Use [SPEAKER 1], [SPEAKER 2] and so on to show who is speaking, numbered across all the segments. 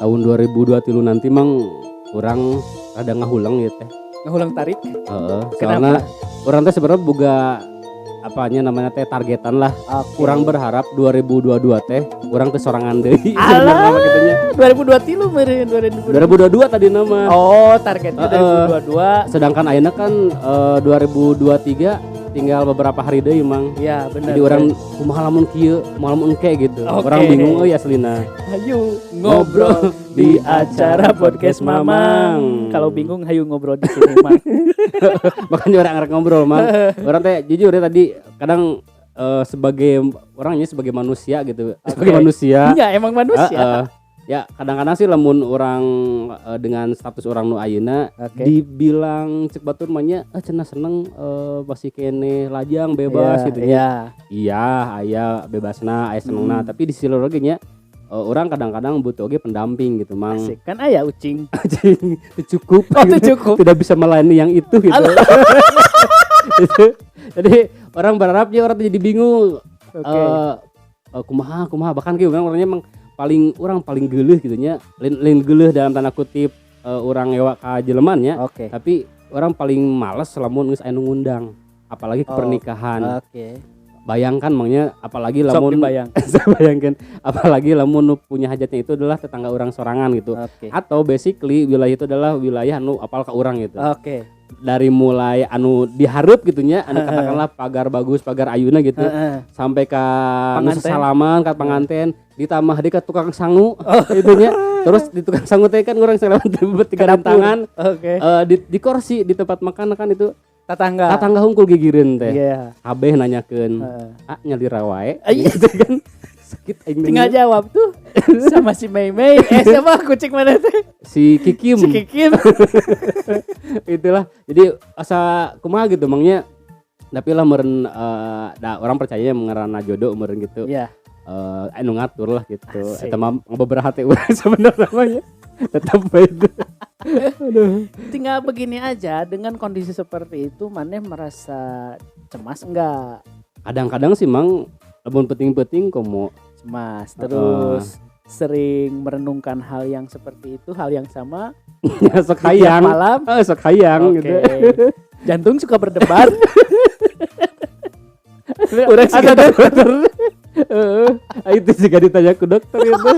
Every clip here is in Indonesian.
[SPEAKER 1] tahun 2023 nanti mang orang rada ngahulang ya teh.
[SPEAKER 2] Ngahulang tarik.
[SPEAKER 1] Soalnya orang teh sebenarnya boga apanya namanya teh targetan lah. Kurang berharap 2022 teh orang teh sorangan deui.
[SPEAKER 2] Alah, 2023 meureun
[SPEAKER 1] 2022 tadi nama.
[SPEAKER 2] Oh, targetnya 2022.
[SPEAKER 1] Sedangkan ayeuna kan 2023 tinggal beberapa hari deui mang.
[SPEAKER 2] Iya, benar.
[SPEAKER 1] Jadi orang kumaha lamun kieu, kumaha lamun engke gitu. Orang bingung euy aslina.
[SPEAKER 2] Hayu ngobrol di acara podcast Mamang. Kalau bingung hayu ngobrol di sini, Mang.
[SPEAKER 1] Makanya orang arek ngobrol, Mang. Orang teh jujur ya tadi kadang sebagai orangnya sebagai manusia gitu. Sebagai manusia.
[SPEAKER 2] Iya, emang manusia.
[SPEAKER 1] Ya kadang-kadang sih lamun orang dengan status orang nu ayeuna dibilang cek batur mah nya cenah seneng masih kene lajang bebas gitu ya. Iya, aya bebasna, aya senengna, tapi di sisi lain ge nya orang kadang-kadang butuh oge pendamping gitu, Mang.
[SPEAKER 2] Asik kan aya ucing.
[SPEAKER 1] Cukup.
[SPEAKER 2] Oh, itu cukup.
[SPEAKER 1] Tidak bisa melayani yang itu gitu. Jadi orang berharapnya orang jadi bingung. Kumaha bahkan gitu orangnya emang paling geuleuh gitu nya. Lain geuleuh dalam tanda kutip orang ngewa ka jeleman nya. Tapi orang paling males lamun geus aya nu ngundang, apalagi ke pernikahan. Bayangkan mangnya apalagi lamun bayangkan apalagi lamun punya hajatnya itu adalah tetangga orang sorangan gitu. Atau basically wilayah itu adalah wilayah anu apal ka urang gitu. Dari mulai anu dihareup gitunya anu katakanlah pagar bagus, pagar ayuna gitu. Sampai ka salaman ka panganten, ditambah di ka tukang sangu itunya. Terus di tukang sangu teh kan urang salaman tiga tangan. Di kursi di tempat makan kan itu Tatangga hungkul gigireun teh. Kabeh nanyakeun, nyalira wae. Gitu kan. Sakit aing.
[SPEAKER 2] Tinggal jawab tuh sama si Mei. Siapa kucing mana teh?
[SPEAKER 1] Si Kikim. Itulah. Jadi asa kumaha gitu mangnya. Tapi lah meureun orang percaya mengarana jodoh meureun gitu. Anu ngatur lah gitu. Eta mah beberapa hati urang sebenarnya namanya. Tetap beda. Aduh.
[SPEAKER 2] Tinggal begini aja dengan kondisi seperti itu maneh merasa cemas enggak?
[SPEAKER 1] Kadang-kadang sih Mang lamun penting-penting komo
[SPEAKER 2] cemas terus sering merenungkan hal yang seperti itu, hal yang sama
[SPEAKER 1] ya sok hayang
[SPEAKER 2] malam
[SPEAKER 1] sok hayang gitu.
[SPEAKER 2] Jantung suka berdebar. Urang
[SPEAKER 1] ada dokter. Itu juga ditanya ke dokter gitu.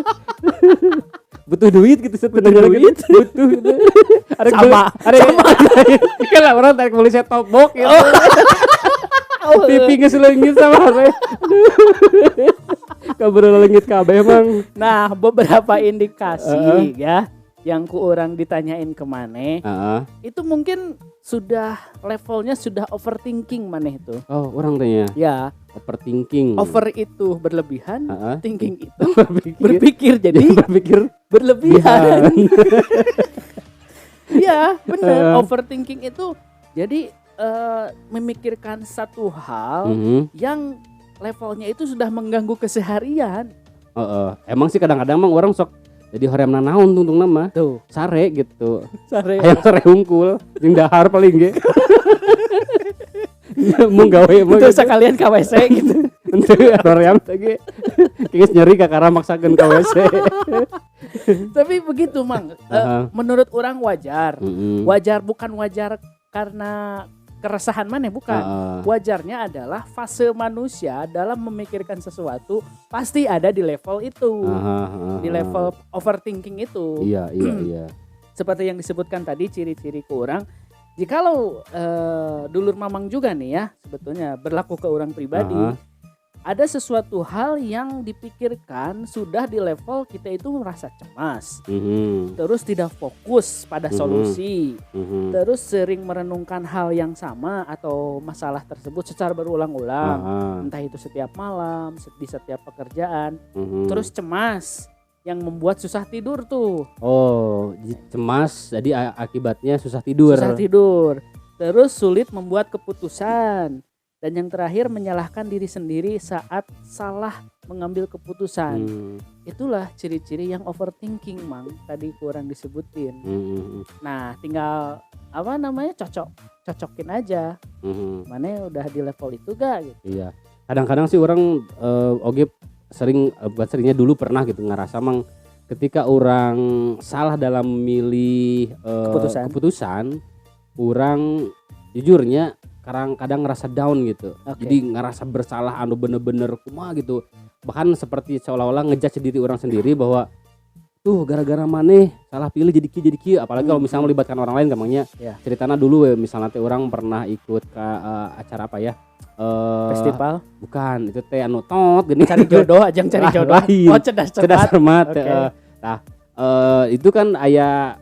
[SPEAKER 1] Butuh duit gitu sebenarnya duit butuh gitu. Sama kan orang tarik beli set top box gitu. Pipi ngeselengit sama re. Kabur lengit kabeh emang.
[SPEAKER 2] Nah, beberapa indikasi ya yang ku orang ditanyain ke maneh. Itu mungkin sudah levelnya sudah overthinking maneh itu.
[SPEAKER 1] Oh, orang tanya.
[SPEAKER 2] Ya,
[SPEAKER 1] overthinking.
[SPEAKER 2] Over itu berlebihan, thinking itu berpikir jadi berlebihan. Iya, benar. Overthinking itu jadi memikirkan satu hal yang levelnya itu sudah mengganggu keseharian.
[SPEAKER 1] Emang sih kadang-kadang emang orang sok jadi horeamna naon tuntung nama tuh sare gitu. Hayang sare hungkul jeung dahar paling ge. Mau gawe mah
[SPEAKER 2] itu sekalian ka WC gitu.
[SPEAKER 1] Henteu hoream teh ge. Geus nyeri kakara maksakeun ka WC.
[SPEAKER 2] Tapi begitu Mang. Menurut orang wajar. Wajar bukan wajar karena keresahan maneh bukan. Wajarnya adalah fase manusia dalam memikirkan sesuatu pasti ada di level itu. Di level overthinking itu.
[SPEAKER 1] Iya.
[SPEAKER 2] Seperti yang disebutkan tadi ciri-ciri ke orang. Jikalau dulur Mamang juga nih ya sebetulnya berlaku ke orang pribadi. Ada sesuatu hal yang dipikirkan sudah di level kita itu merasa cemas, terus tidak fokus pada solusi, terus sering merenungkan hal yang sama atau masalah tersebut secara berulang-ulang, entah itu setiap malam, di setiap pekerjaan, terus cemas yang membuat susah tidur tuh.
[SPEAKER 1] Oh, cemas jadi akibatnya susah tidur.
[SPEAKER 2] Terus sulit membuat keputusan. Dan yang terakhir menyalahkan diri sendiri saat salah mengambil keputusan. Itulah ciri-ciri yang overthinking Mang. Tadi kurang disebutin. Nah tinggal cocokin aja. Mana udah di level itu gak gitu.
[SPEAKER 1] Iya. Kadang-kadang sih orang oge sering buat seringnya dulu pernah gitu ngerasa Mang ketika orang salah dalam memilih keputusan, orang jujurnya kadang ngerasa down gitu. Jadi ngerasa bersalah anu bener-bener kumaha gitu. Bahkan seperti seolah-olah ngejudge diri orang sendiri bahwa tuh gara-gara maneh salah pilih jadi kieu. Apalagi kalau misalnya melibatkan orang lain gampangnya. Ceritana dulu misalnya teh orang pernah ikut ke acara apa ya?
[SPEAKER 2] Festival?
[SPEAKER 1] Bukan, itu teh anu tot gini.
[SPEAKER 2] Cari jodoh, ajang cari jodoh.
[SPEAKER 1] Lain.
[SPEAKER 2] Oh, cerdas
[SPEAKER 1] cermat. Itu kan aya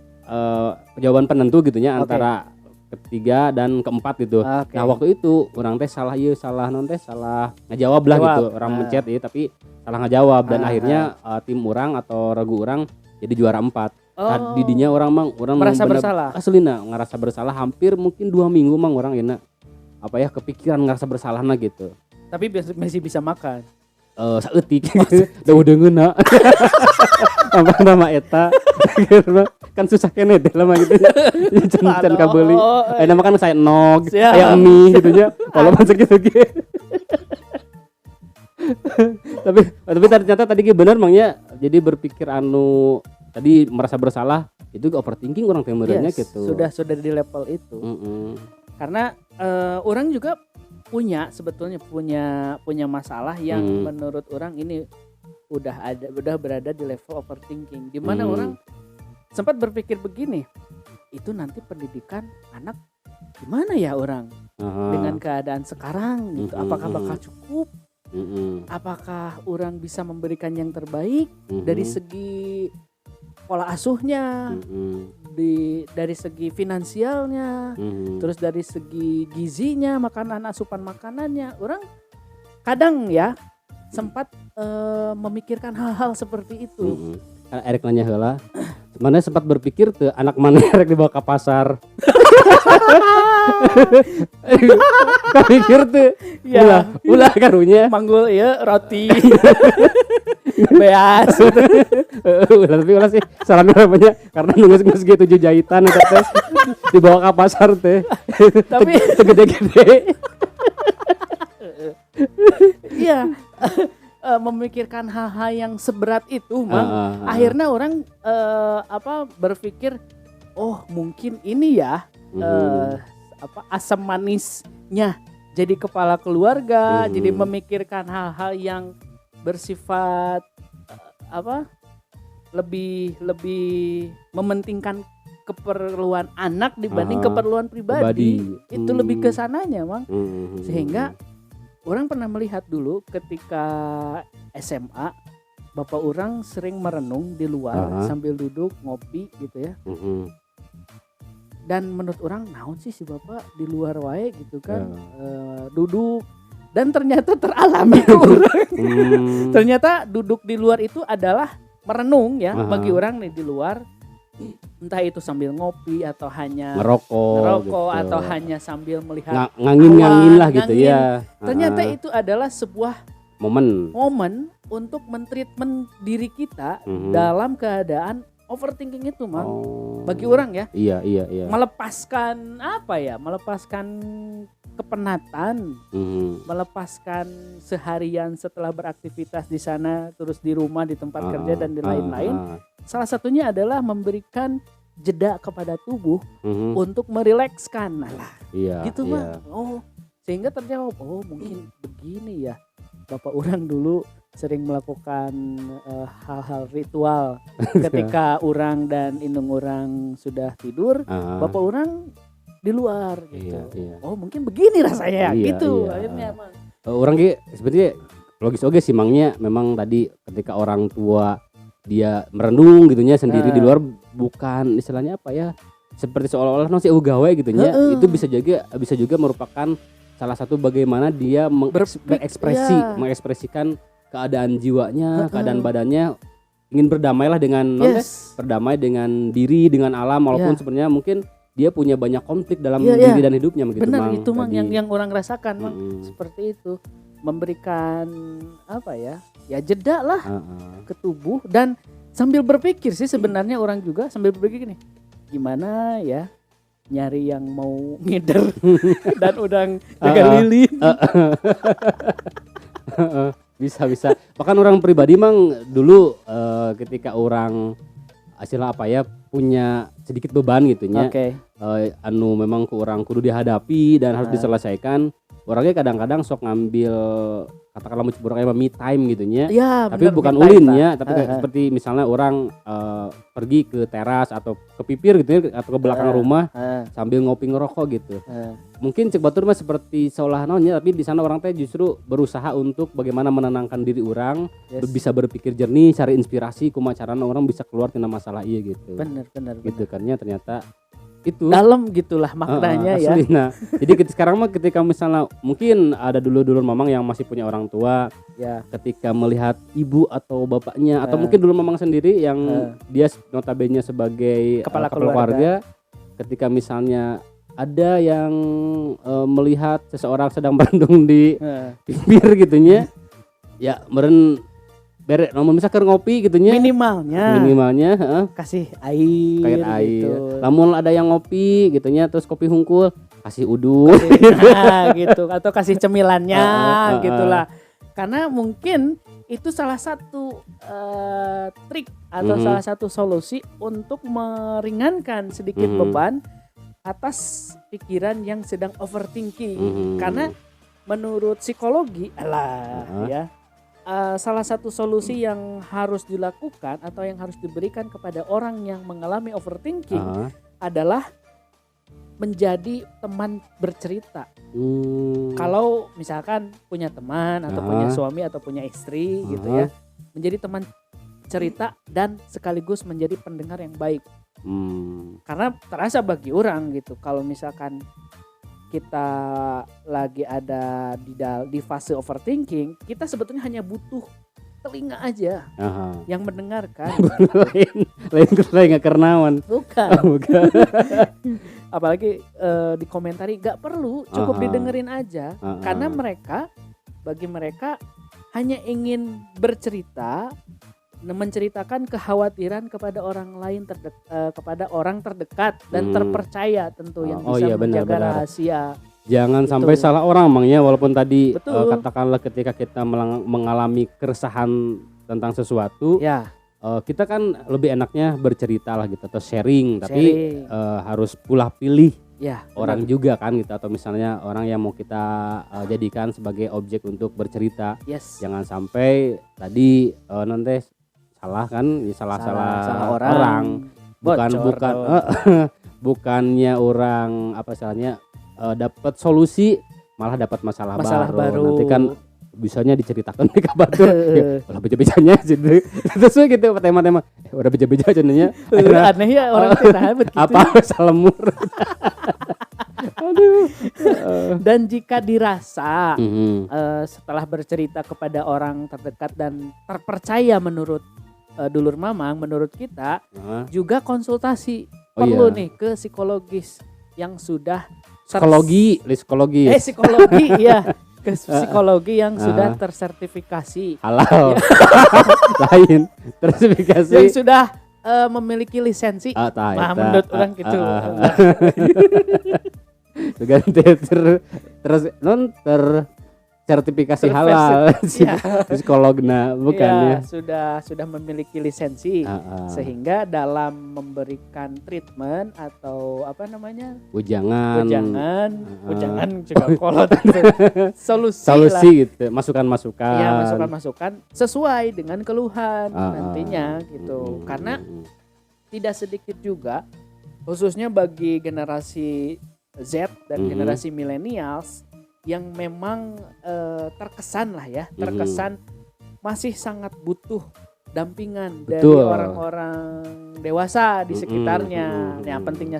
[SPEAKER 1] jawaban penentu gitunya antara ketiga dan keempat gitu. Nah waktu itu orang teh salah ngejawab lah gitu. Orang mencet ya tapi salah ngejawab dan akhirnya tim orang atau ragu orang jadi juara 4. Nah, didinya orang
[SPEAKER 2] merasa bersalah.
[SPEAKER 1] Aslina ngerasa bersalah hampir mungkin 2 minggu mang orang enak kepikiran ngerasa bersalah gitu.
[SPEAKER 2] Tapi masih bisa makan.
[SPEAKER 1] Saeutik da udeungeuna. Mama eta kan susah kene deh lama gitu ya. Can kabeuli. Nama kan saya nog, aya mie gitu nya. Kalau masuk gitu. tapi ternyata tadi bener mangnya jadi berpikir tadi merasa bersalah itu overthinking orang temernya gitu.
[SPEAKER 2] Sudah di level itu. Karena orang juga sebetulnya punya masalah yang menurut orang ini udah berada di level overthinking di mana orang sempat berpikir begini, itu nanti pendidikan anak gimana ya orang dengan keadaan sekarang gitu, apakah bakal cukup, apakah orang bisa memberikan yang terbaik dari segi pola asuhnya, dari segi finansialnya, terus dari segi gizinya, asupan makanannya. Orang kadang ya sempat memikirkan hal-hal seperti itu.
[SPEAKER 1] Erik nanya heula, mana sempat berpikir tuh anak mana Erik dibawa ke pasar. Pikir tuh ulah karunya
[SPEAKER 2] manggul ya roti. Beas.
[SPEAKER 1] Tapi ulah sih salamnya namanya karena nunggu-nunggu gitu 7 jahitan eta teh dibawa ke pasar teh.
[SPEAKER 2] Tapi
[SPEAKER 1] gede-gede.
[SPEAKER 2] Iya. Memikirkan hal-hal yang seberat itu, akhirnya orang berpikir, oh mungkin ini ya asam manisnya jadi kepala keluarga, jadi memikirkan hal-hal yang bersifat lebih mementingkan keperluan anak dibanding keperluan pribadi. Itu lebih ke sananya, Mang. Sehingga orang pernah melihat dulu ketika SMA, bapak orang sering merenung di luar sambil duduk ngopi gitu ya. Dan menurut orang, naon sih si bapak di luar wae gitu kan, duduk. Dan ternyata teralami ke orang. Ternyata duduk di luar itu adalah merenung ya bagi orang nih di luar. Entah itu sambil ngopi atau hanya ngerokok gitu. Atau hanya sambil melihat
[SPEAKER 1] ngangin lah gitu ya.
[SPEAKER 2] Ternyata itu adalah sebuah
[SPEAKER 1] momen
[SPEAKER 2] untuk mentreatment diri kita dalam keadaan overthinking itu, Mang. Bagi orang ya.
[SPEAKER 1] Iya.
[SPEAKER 2] Melepaskan melepaskan kepenatan, melepaskan seharian setelah beraktivitas di sana, terus di rumah, di tempat kerja dan di lain-lain. Salah satunya adalah memberikan jeda kepada tubuh untuk merilekskan. Gitu mah. Sehingga terjawab, mungkin begini ya. Bapak orang dulu sering melakukan hal-hal ritual ketika orang dan indung orang sudah tidur, bapak orang di luar gitu. Oh mungkin begini rasanya gitu. Akhirnya emang.
[SPEAKER 1] Orang sebenarnya logis oke sih Mangnya, memang tadi ketika orang tua dia merenung gitunya sendiri di luar, bukan istilahnya apa ya, seperti seolah-olah masih gawe gitunya. Itu bisa juga merupakan salah satu bagaimana dia mengekspresikan keadaan jiwanya, keadaan badannya, ingin berdamailah dengan berdamai dengan diri, dengan alam, walaupun sebenarnya mungkin dia punya banyak konflik dalam diri dan hidupnya begitu.
[SPEAKER 2] Benar, itu Mang yang orang rasakan, Mang. Seperti itu, memberikan jeda lah ke tubuh, dan sambil berpikir sih sebenarnya orang juga sambil berpikir gini, gimana ya nyari yang mau ngider dan udang jaga lilin.
[SPEAKER 1] Bisa. Bahkan orang pribadi mang dulu ketika orang istilah apa ya punya sedikit beban gitunya. Anu memang ku orang kudu dihadapi dan harus diselesaikan. Orangnya kadang-kadang sok ngambil katakanlah mencoba me time gitunya.
[SPEAKER 2] Ya,
[SPEAKER 1] tapi
[SPEAKER 2] bener,
[SPEAKER 1] bukan ulin ya, tapi seperti misalnya orang pergi ke teras atau ke pipir gitu ya, atau ke belakang rumah sambil ngopi ngerokok gitu. Mungkin cek batur mah seperti seolah naonnya, tapi di sana orang teh justru berusaha untuk bagaimana menenangkan diri orang, bisa berpikir jernih, cari inspirasi kumaha carana orang bisa keluar tina masalah ieu gitu.
[SPEAKER 2] Bener.
[SPEAKER 1] Gitu kan ya, ternyata itu
[SPEAKER 2] dalam gitulah maknanya ya.
[SPEAKER 1] Nah, jadi sekarang mah ketika misalnya mungkin ada dulu mamang yang masih punya orang tua
[SPEAKER 2] ya,
[SPEAKER 1] ketika melihat ibu atau bapaknya atau mungkin dulu mamang sendiri yang dia notabene sebagai
[SPEAKER 2] kepala
[SPEAKER 1] keluarga, ketika misalnya ada yang melihat seseorang sedang berendung di pinggir gitunya, ya meren bere namun misalkan ngopi gitunya minimalnya
[SPEAKER 2] kasih air
[SPEAKER 1] gitu. Namun ada yang ngopi gitunya terus kopi hungkul kasih uduk
[SPEAKER 2] gitu atau kasih cemilannya gitulah. Karena mungkin itu salah satu trik atau salah satu solusi untuk meringankan sedikit beban atas pikiran yang sedang overthinking. Karena menurut psikologi ya, salah satu solusi yang harus dilakukan atau yang harus diberikan kepada orang yang mengalami overthinking adalah menjadi teman bercerita. Kalau misalkan punya teman atau punya suami atau punya istri gitu ya, menjadi teman cerita dan sekaligus menjadi pendengar yang baik. Karena terasa bagi orang gitu, kalau misalkan kita lagi ada di fase overthinking, kita sebetulnya hanya butuh telinga aja yang mendengarkan.
[SPEAKER 1] lain kekernawan.
[SPEAKER 2] Bukan. Apalagi dikomentari gak perlu, cukup didengerin aja. Karena bagi mereka hanya ingin bercerita, menceritakan kekhawatiran kepada orang lain kepada orang terdekat dan terpercaya tentu yang bisa menjaga rahasia.
[SPEAKER 1] Jangan sampai salah orang emangnya, walaupun tadi katakanlah ketika kita mengalami keresahan tentang sesuatu, kita kan lebih enaknya bercerita lah gitu atau sharing. Tapi harus pula pilih orang juga kan gitu, atau misalnya orang yang mau kita jadikan sebagai objek untuk bercerita. Jangan sampai tadi nanti salah kan, salah orang. Bukannya orang apa salahnya dapat solusi malah dapat masalah baru. Nanti kan bisanya diceritakan ke batur. Lah beja-bejanya gitu. Terus gitu tema-tema udah beja-beja cenanya.
[SPEAKER 2] Aneh ya orang teh begitu.
[SPEAKER 1] Apa salemur.
[SPEAKER 2] Dan jika dirasa setelah bercerita kepada orang terdekat dan terpercaya menurut dulur mamang, menurut kita juga konsultasi perlu nih ke psikologis yang sudah
[SPEAKER 1] psikologi
[SPEAKER 2] ya, ke psikologi yang sudah tersertifikasi
[SPEAKER 1] halal lain tersertifikasi
[SPEAKER 2] yang sudah memiliki lisensi. Menurut orang gitu.
[SPEAKER 1] Ganti terus sertifikasi halal psikologna bukan ya,
[SPEAKER 2] sudah memiliki lisensi sehingga dalam memberikan treatment atau apa namanya ujangan juga kolot solusi
[SPEAKER 1] gitu, masukan
[SPEAKER 2] sesuai dengan keluhan nantinya gitu. Karena tidak sedikit juga khususnya bagi generasi Z dan generasi millennials yang memang terkesan masih sangat butuh dampingan dari orang-orang dewasa di sekitarnya. Yang pentingnya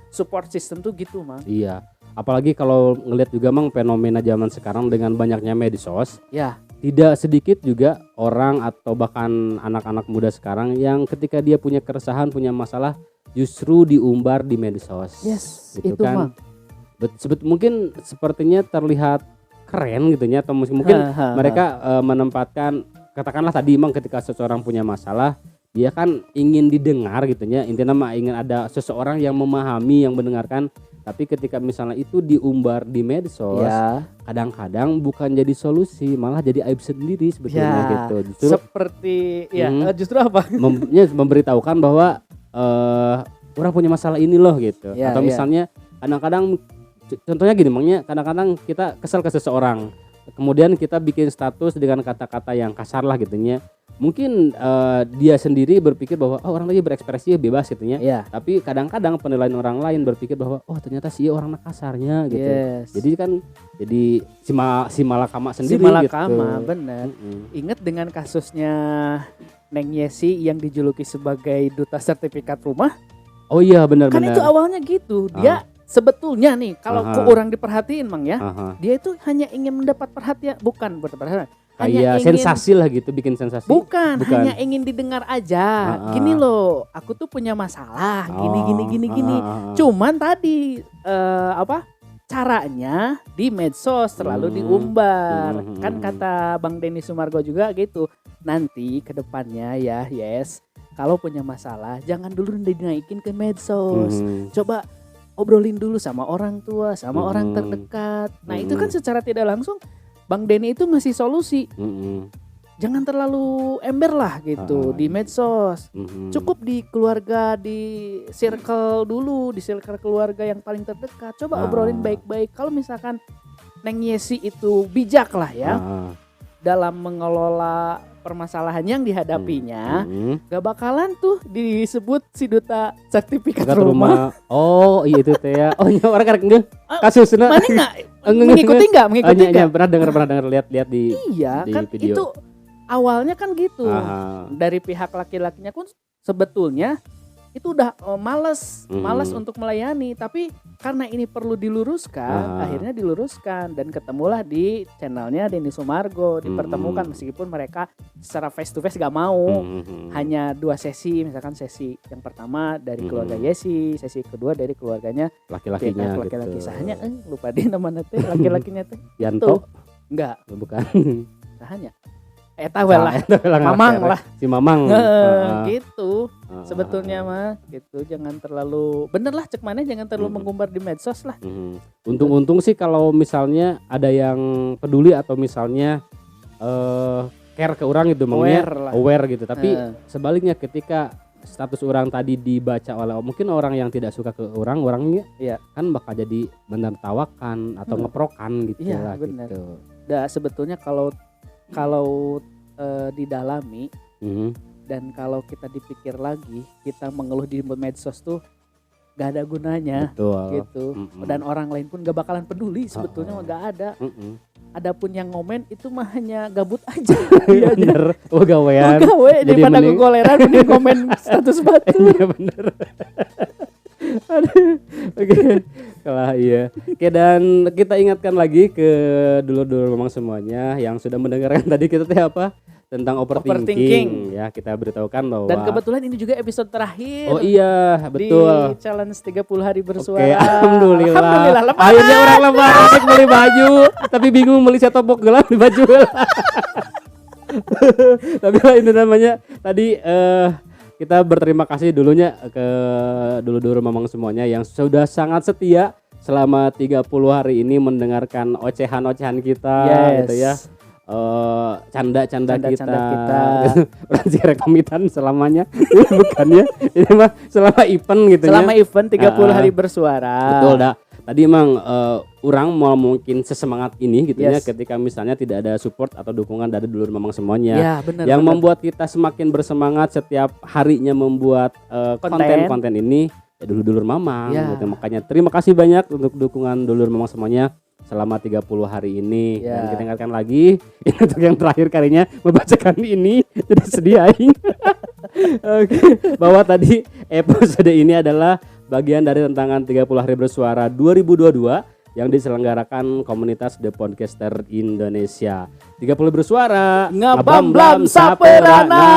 [SPEAKER 2] support system tuh gitu, Mang.
[SPEAKER 1] Iya. Apalagi kalau ngelihat juga Mang fenomena zaman sekarang dengan banyaknya medsos.
[SPEAKER 2] Ya.
[SPEAKER 1] Tidak sedikit juga orang atau bahkan anak-anak muda sekarang yang ketika dia punya keresahan, punya masalah justru diumbar di medsos.
[SPEAKER 2] Yes,
[SPEAKER 1] gitu
[SPEAKER 2] itu
[SPEAKER 1] kan. Mungkin sepertinya terlihat keren gitu ya, atau mungkin mereka menempatkan, katakanlah tadi Mang ketika seseorang punya masalah dia kan ingin didengar gitu ya, intinya mah ingin ada seseorang yang memahami, yang mendengarkan Tapi ketika misalnya itu diumbar di medsos, kadang-kadang bukan jadi solusi, malah jadi aib sendiri sebetulnya gitu.
[SPEAKER 2] Justru seperti justru apa?
[SPEAKER 1] Memberitahukan bahwa orang punya masalah ini loh gitu. Atau misalnya kadang-kadang contohnya gini, makanya kadang-kadang kita kesel ke seseorang, kemudian kita bikin status dengan kata-kata yang kasar lah gitunya. Mungkin dia sendiri berpikir bahwa orang lagi berekspresi bebas gitunya. Tapi kadang-kadang penilaian orang lain berpikir bahwa ternyata sih orang kasarnya gitu. Jadi kan jadi si malakama sendiri
[SPEAKER 2] si malakama, gitu. Bener. Ingat dengan kasusnya Neng Yesi yang dijuluki sebagai duta sertifikat rumah?
[SPEAKER 1] Oh iya benar.
[SPEAKER 2] Kan itu awalnya gitu. Dia sebetulnya nih kalau orang diperhatiin Mang ya, dia itu hanya ingin mendapat perhatian, bukan berperhatian.
[SPEAKER 1] Kayak sensasi lah gitu, bikin sensasi.
[SPEAKER 2] Bukan, hanya ingin didengar aja. Gini loh, aku tuh punya masalah, gini. Cuman tadi caranya di medsos terlalu diumbar. Kan kata Bang Denny Sumargo juga gitu. Nanti ke depannya ya, kalau punya masalah jangan dulu dinaikin ke medsos. Coba obrolin dulu sama orang tua, sama orang terdekat. Nah, itu kan secara tidak langsung Bang Denny itu ngasih solusi. Jangan terlalu ember lah gitu di medsos. Cukup di keluarga, di circle dulu, di circle keluarga yang paling terdekat. Coba obrolin baik-baik. Kalau misalkan Neng Yesi itu bijak lah ya dalam mengelola permasalahan yang dihadapinya, gak bakalan tuh disebut si duta sertifikat rumah.
[SPEAKER 1] Oh iya itu teh ya. Oh iya orang karek kasusnya.
[SPEAKER 2] Mana mengikuti nggak?
[SPEAKER 1] Pernah dengar lihat di
[SPEAKER 2] kan
[SPEAKER 1] video.
[SPEAKER 2] Itu awalnya kan gitu. Dari pihak laki-lakinya pun sebetulnya itu udah malas untuk melayani, tapi karena ini perlu diluruskan, akhirnya diluruskan dan ketemulah di channelnya Denny Sumargo, dipertemukan meskipun mereka secara face to face gak mau, hanya 2 sesi, misalkan sesi yang pertama dari keluarga Yesi, sesi kedua dari keluarganya
[SPEAKER 1] laki-lakinya
[SPEAKER 2] laki-laki gitu. Sahanya lupa deh namanya teh, laki-lakinya teh
[SPEAKER 1] Yanto?
[SPEAKER 2] Enggak,
[SPEAKER 1] bukan.
[SPEAKER 2] Sahanya Mamang lah.
[SPEAKER 1] Si Mamang.
[SPEAKER 2] Gitu. Sebetulnya mah gitu, jangan terlalu bener lah cek mana, jangan terlalu mengumbar di medsos lah.
[SPEAKER 1] Untung sih kalau misalnya ada yang peduli atau misalnya care ke orang gitu, aware gitu. Tapi sebaliknya ketika status orang tadi dibaca oleh mungkin orang yang tidak suka ke orangnya kan bakal jadi menertawakan atau ngeprokan gitu lah gitu.
[SPEAKER 2] Sebetulnya kalau didalami dan kalau kita dipikir lagi, kita mengeluh di medsos tuh gak ada gunanya.
[SPEAKER 1] Betul.
[SPEAKER 2] Gitu. Dan orang lain pun gak bakalan peduli sebetulnya, gak ada. Adapun yang ngomen itu mah hanya gabut aja.
[SPEAKER 1] Bener. Gawean.
[SPEAKER 2] Daripada gogoleran mending komen status batu.
[SPEAKER 1] Iya bener. Oke. Kalah iya. Oke, dan kita ingatkan lagi ke dulur-dulur memang semuanya yang sudah mendengarkan tadi kita apa tentang overthinking. Ya, kita beritahukan bahwa
[SPEAKER 2] dan kebetulan ini juga episode terakhir.
[SPEAKER 1] Oh iya, betul.
[SPEAKER 2] Di challenge 30 hari bersuara.
[SPEAKER 1] Oke, alhamdulillah. Akhirnya orang lebaran beli baju, tapi bingung beli setopok gelang di baju. Tapi ini namanya tadi kita berterima kasih dulunya ke dulur-dulur memang semuanya yang sudah sangat setia selama 30 hari ini mendengarkan ocehan-ocehan kita gitu ya. Canda-canda kita. Berarti rekomitan selamanya. Bukan ya. Ini mah selama event gitu ya.
[SPEAKER 2] Selama event 30 hari bersuara.
[SPEAKER 1] Betul dah. Tadi emang orang mau mungkin sesemangat ini gitu ya ketika misalnya tidak ada support atau dukungan dari dulur memang semuanya.
[SPEAKER 2] Ya, bener,
[SPEAKER 1] yang membuat kita semakin bersemangat setiap harinya membuat konten-konten ini ya dulur-dulur mamang gitu. Makanya terima kasih banyak untuk dukungan dulur memang semuanya selama 30 hari ini. Dan kita ingatkan lagi untuk yang terakhir kalinya membacakan ini tidak sediain. Oke, bahwa tadi episode ini adalah bagian dari tantangan 30 hari bersuara 2022 yang diselenggarakan komunitas The Podcaster Indonesia. 30 bersuara,
[SPEAKER 2] ngabam-blam saperana.